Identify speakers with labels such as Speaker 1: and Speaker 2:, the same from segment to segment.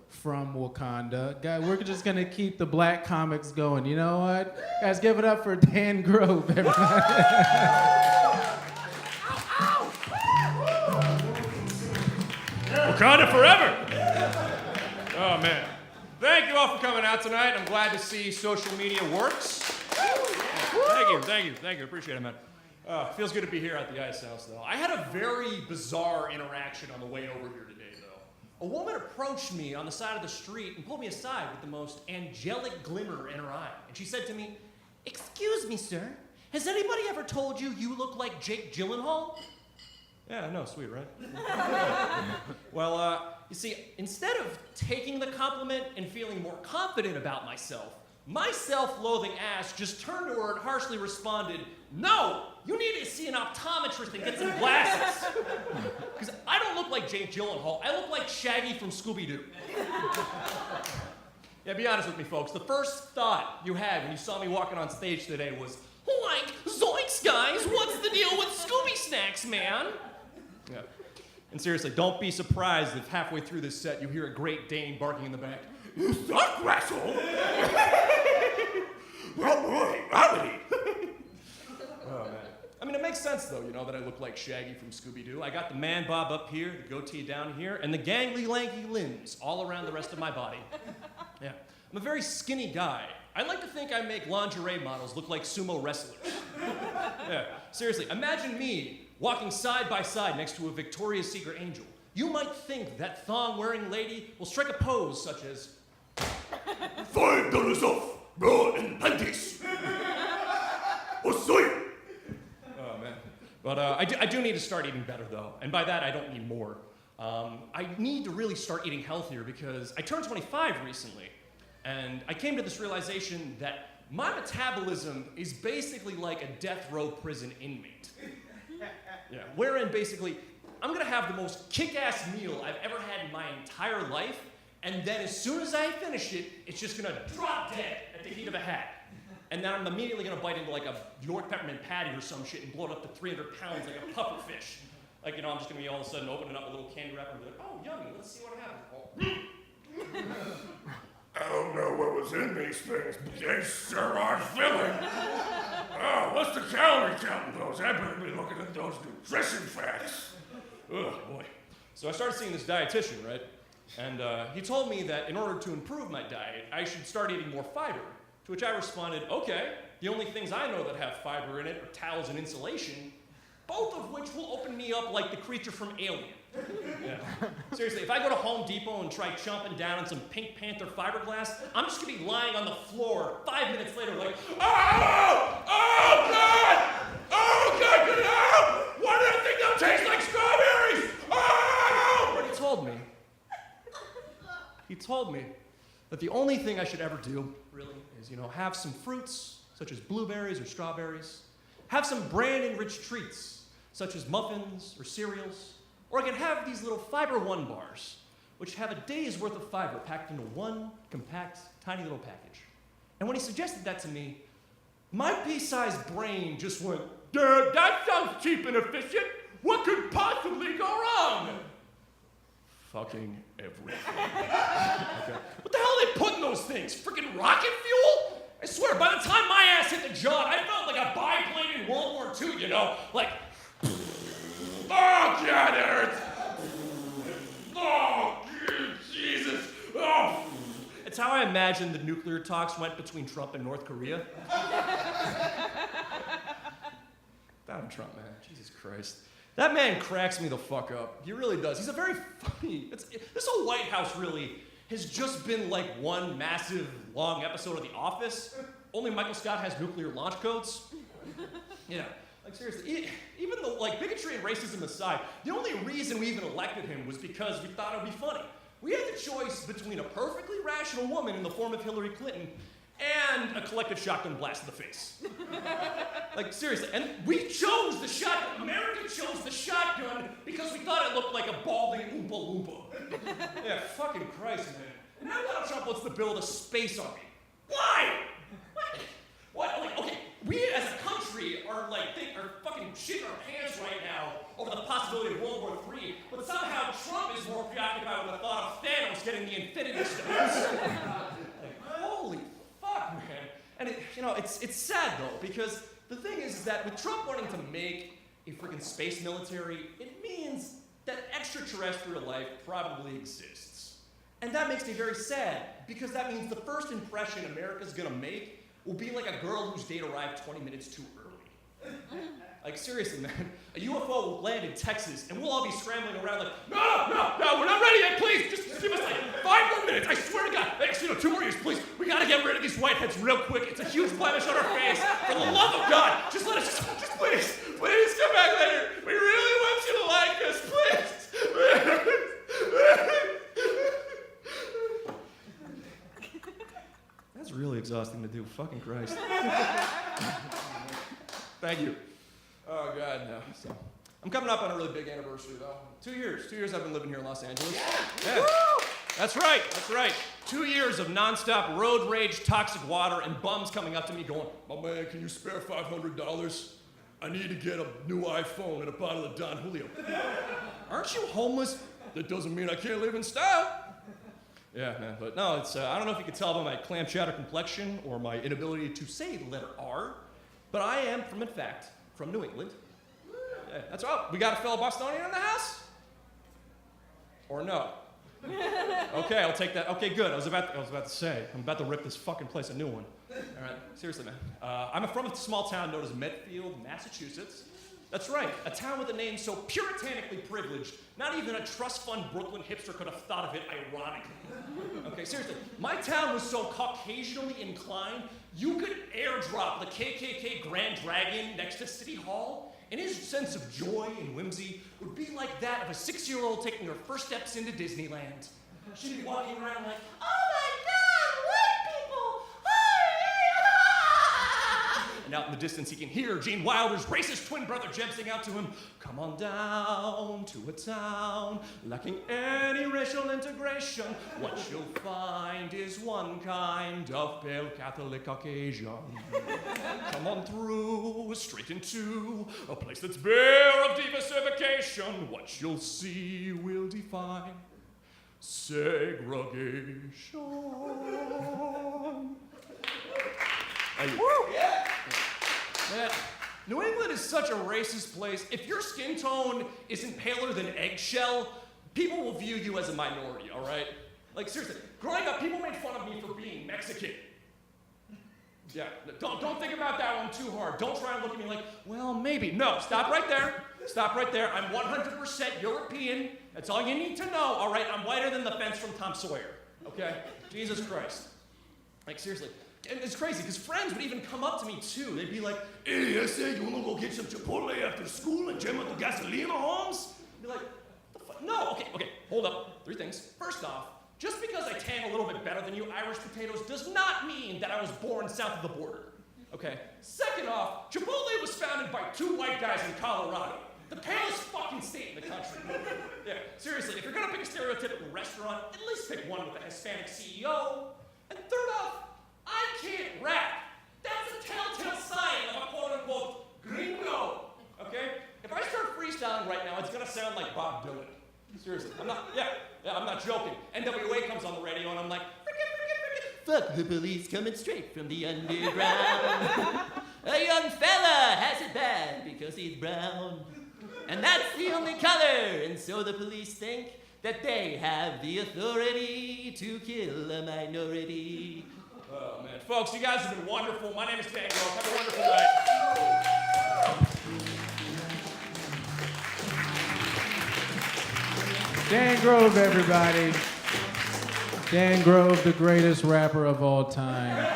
Speaker 1: from Wakanda. Guys, we're just gonna keep the black comics going. You know what? Guys, give it up for Dan Grove, everybody.
Speaker 2: Wakanda forever! Oh, man. Thank you all for coming out tonight. I'm glad to see social media works. Thank you. Appreciate it, man. Feels good to be here at the Ice House, though. I had a very bizarre interaction on the way over here today, though. A woman approached me on the side of the street and pulled me aside with the most angelic glimmer in her eye. And she said to me, "Excuse me, sir. Has anybody ever told you you look like Jake Gyllenhaal?" Yeah, I know, sweet, right? Well, you see, instead of taking the compliment and feeling more confident about myself, my self-loathing ass just turned to her and harshly responded, "No, you need to see an optometrist and get some glasses." Because I don't look like Jake Gyllenhaal, I look like Shaggy from Scooby-Doo. Yeah, be honest with me, folks. The first thought you had when you saw me walking on stage today was, like, zoinks, guys, what's the deal with Scooby Snacks, man? Yeah. And seriously, don't be surprised if halfway through this set you hear a Great Dane barking in the back. "You suck, Russell!" Oh boy, howdy! Oh man. I mean, it makes sense though, you know, that I look like Shaggy from Scooby-Doo. I got the man bob up here, the goatee down here, and the gangly, lanky limbs all around the rest of my body. Yeah. I'm a very skinny guy. I like to think I make lingerie models look like sumo wrestlers. Yeah. Seriously, imagine me walking side by side next to a Victoria's Secret angel. You might think that thong-wearing lady will strike a pose such as, $5 off, bra and panties. Oh, sorry. Oh, man. But I do need to start eating better, though. And by that, I don't need more. I need to really start eating healthier because I turned 25 recently. And I came to this realization that my metabolism is basically like a death row prison inmate. Yeah, wherein basically, I'm gonna have the most kick-ass meal I've ever had in my entire life, and then as soon as I finish it, it's just gonna drop dead at the heat of a hat. And then I'm immediately gonna bite into like a York peppermint patty or some shit and blow it up to 300 pounds like a puffer fish. Like, you know, I'm just gonna be all of a sudden opening up a little candy wrapper and be like, "Oh, yummy, let's see what happens." I don't know what was in these things, but they sure are filling. Oh, what's the calorie count in those? I better be looking at those nutrition facts. Oh, boy. So I started seeing this dietitian, right? And he told me that in order to improve my diet, I should start eating more fiber. To which I responded, okay, the only things I know that have fiber in it are towels and insulation, both of which will open me up like the creature from Alien. Yeah. Seriously, if I go to Home Depot and try chomping down on some Pink Panther fiberglass, I'm just gonna be lying on the floor 5 minutes later like, "Oh! Oh, God! Oh, God, get out! Why do I think they'll taste like strawberries? Oh!" But he told me that the only thing I should ever do, really, is, you know, have some fruits, such as blueberries or strawberries, have some brand-enriched treats, such as muffins or cereals, or I can have these little Fiber One bars, which have a day's worth of fiber packed into one compact, tiny little package. And when he suggested that to me, my pea-sized brain just went, "Dad, that sounds cheap and efficient. What could possibly go wrong?" Fucking everything. Okay. What the hell are they putting those things? Freaking rocket fuel? I swear, by the time my ass hit the John, I felt like a biplane in World War II, you know? Like, oh, God, it hurts. Oh, Jesus. Oh. It's how I imagine the nuclear talks went between Trump and North Korea. Donald Trump, man. Jesus Christ. That man cracks me the fuck up. He really does. He's a very funny... This whole White House really has just been like one massive, long episode of The Office. Only Michael Scott has nuclear launch codes. Yeah. Like, seriously, even though, like, bigotry and racism aside, the only reason we even elected him was because we thought it would be funny. We had the choice between a perfectly rational woman in the form of Hillary Clinton and a collective shotgun blast to the face. Like, seriously, and we chose the shotgun. America chose the shotgun because we thought it looked like a balding Oompa Loompa. Yeah, fucking Christ, man. And now Donald Trump wants to build a space army. Why? What? Like, okay, we as a country are fucking shitting our pants right now over the possibility of World War III, but somehow Trump is more preoccupied with the thought of Thanos getting it's sad though, because the thing is that with Trump wanting to make a freaking space military, it means that extraterrestrial life probably exists. And that makes me very sad, because that means the first impression America's gonna make will be like a girl whose date arrived 20 minutes too early. Like, seriously, man, a UFO will land in Texas, and we'll all be scrambling around like, no, we're not ready yet, please, just give us like 5 more minutes, I swear to God, actually, no, 2 more years, please, we gotta get rid of these whiteheads real quick, it's a huge blemish on our face, for the love of God, just let us, just please come back later, we really want you to like us, please. That's really exhausting to do, fucking Christ. Thank you. Oh, God, no. So, I'm coming up on a really big anniversary, though. 2 years. 2 years I've been living here in Los Angeles. Yeah. That's right. 2 years of nonstop road rage, toxic water, and bums coming up to me going, my man, can you spare $500? I need to get a new iPhone and a bottle of Don Julio. Aren't you homeless? That doesn't mean I can't live in style. Yeah, man, but no, it's, I don't know if you can tell by my clam chowder complexion or my inability to say the letter R, but I am, in fact, from New England. Yeah, that's right. We got a fellow Bostonian in the house? Or no? Okay, I'll take that. Okay, good. I was about to say, I'm about to rip this fucking place a new one. All right, seriously, man. I'm from a small town known as Medfield, Massachusetts. That's right, a town with a name so puritanically privileged, not even a trust fund Brooklyn hipster could have thought of it ironically. Okay, seriously, my town was so Caucasianally inclined, you could airdrop the KKK Grand Dragon next to City Hall, and his sense of joy and whimsy would be like that of a 6-year-old taking her first steps into Disneyland. She'd be walking around like, oh my God, white people! And out in the distance, he can hear Gene Wilder's racist twin brother Jeb out to him, come on down to a town lacking any racial integration. What you'll find is one kind of pale Catholic Caucasian. Come on through, straight into a place that's bare of diversification. What you'll see will define segregation. Yeah. Man, New England is such a racist place. If your skin tone isn't paler than eggshell, people will view you as a minority, all right? Like, seriously, growing up, people made fun of me for being Mexican. Yeah, don't think about that one too hard. Don't try and look at me like, well, maybe. No, stop right there. Stop right there. I'm 100% European. That's all you need to know, all right? I'm whiter than the fence from Tom Sawyer, okay? Jesus Christ. Like, seriously. And it's crazy, because friends would even come up to me, too. They'd be like, hey, I said, you want to go get some Chipotle after school and jam with the gasolina, Holmes? I'd be like, the fuck? No, okay, hold up. 3 things. First off, just because I tan a little bit better than you Irish potatoes does not mean that I was born south of the border, okay? Second off, Chipotle was founded by 2 white guys in Colorado. The palest fucking state in the country. Yeah, seriously, if you're gonna pick a stereotypical restaurant, at least pick one with a Hispanic CEO. And third off, I can't rap. That's a telltale sign of a quote-unquote gringo, okay? If I start freestyling right now, it's gonna sound like Bob Dylan. Seriously, I'm not joking. NWA comes on the radio and I'm like, frickin', fuck the police coming straight from the underground. A young fella has it bad because he's brown. And that's the only color, and so the police think that they have the authority to kill a minority. Oh, man. Folks, you guys have been wonderful. My name is Dan Grove. Have a wonderful night.
Speaker 1: Dan Grove, everybody. Dan Grove, the greatest rapper of all time.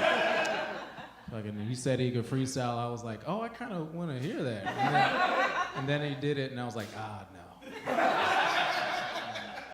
Speaker 1: Fucking, he said he could freestyle. I was like, oh, I kind of want to hear that. And then he did it, and I was like, ah, no.